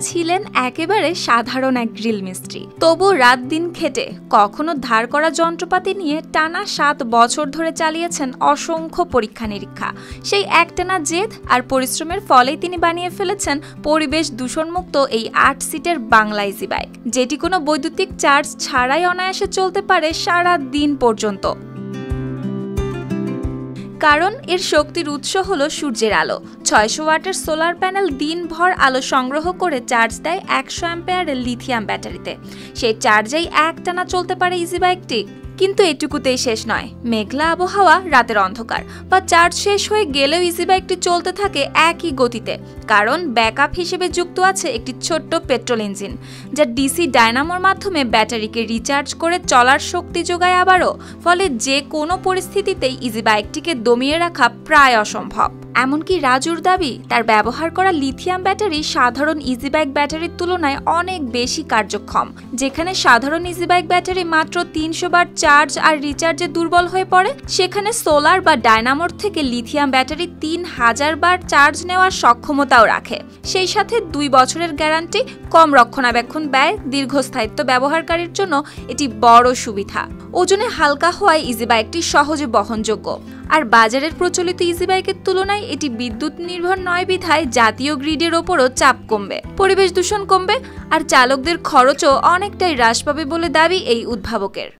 ছিলেন একেবারে সাধারণ এক গ্রিল মিস্ত্রি। তবু রাত দিন খেটে কখনো ধার করা যন্ত্রপাতি নিয়ে টানা 7 বছর ধরে চালিয়েছেন অসংখ্য পরীক্ষা নিরীক্ষা। সেই একটানা জেদ আর পরিশ্রমের ফলেই তিনি বানিয়ে ফেলেছেন পরিবেশ দূষণমুক্ত এই 8 সিটের বাংলা ইজি বাইক, যেটি কোনো বৈদ্যুতিক চার্জ ছাড়াই অনায়াসে চলতে পারে সারা দিন পর্যন্ত। কারণ এর শক্তির উৎস হলো সূর্যের আলো। 600 ওয়াটের সোলার প্যানেল দিনভর আলো সংগ্রহ করে চার্জ দেয় 100 অ্যাম্পিয়ারের লিথিয়াম ব্যাটারিতে। সেই চার্জেই একটানা চলতে পারে ইজি বাইকটি। কিন্তু এটুকুতেই শেষ নয়। মেঘলা আবহাওয়া, রাতের অন্ধকার বা চার্জ শেষ হয়ে গেলেও ইজি বাইকটি চলতে থাকে একই গতিতে, কারণ ব্যাকআপ হিসেবে যুক্ত আছে একটি ছোট্ট পেট্রোল ইঞ্জিন, যা ডিসি ডায়নামোর মাধ্যমে ব্যাটারিকে রিচার্জ করে চলার শক্তি যোগায় আবারও। ফলে যে কোনো পরিস্থিতিতেই ইজি বাইকটিকে দমিয়ে রাখা প্রায় অসম্ভব। এমনকি রাজুর দাবি, তার ব্যবহার করা লিথিয়াম ব্যাটারি সাধারণ ইজি বাইক ব্যাটারির তুলনায় অনেক বেশি কার্যক্ষম। যেখানে সাধারণ ইজি বাইক ব্যাটারি মাত্র 300 বার চার্জ আর রিচার্জে দুর্বল হয়ে পড়ে, সেখানে সোলার বা ডায়নামোর থেকে লিথিয়াম ব্যাটারি 3000 বার চার্জ নেওয়ার সক্ষমতাও রাখে। সেই সাথে 2 বছরের গ্যারান্টি, কম রক্ষণাবেক্ষণ ব্যয়, দীর্ঘস্থায়িত্ব ব্যবহারকারীর জন্য এটি বড় সুবিধা। ওজনে হালকা হওয়ায় ইজি বাইকটি সহজে বহনযোগ্য। আর বাজারের প্রচলিত ইজি বাইকের তুলনায় এটি বিদ্যুৎ নির্ভর নয় বিধায় জাতীয় গ্রিডের ওপরও চাপ কমবে, পরিবেশ দূষণ কমবে আর চালকদের খরচও অনেকটাই হ্রাস পাবে বলে দাবি এই উদ্ভাবকের।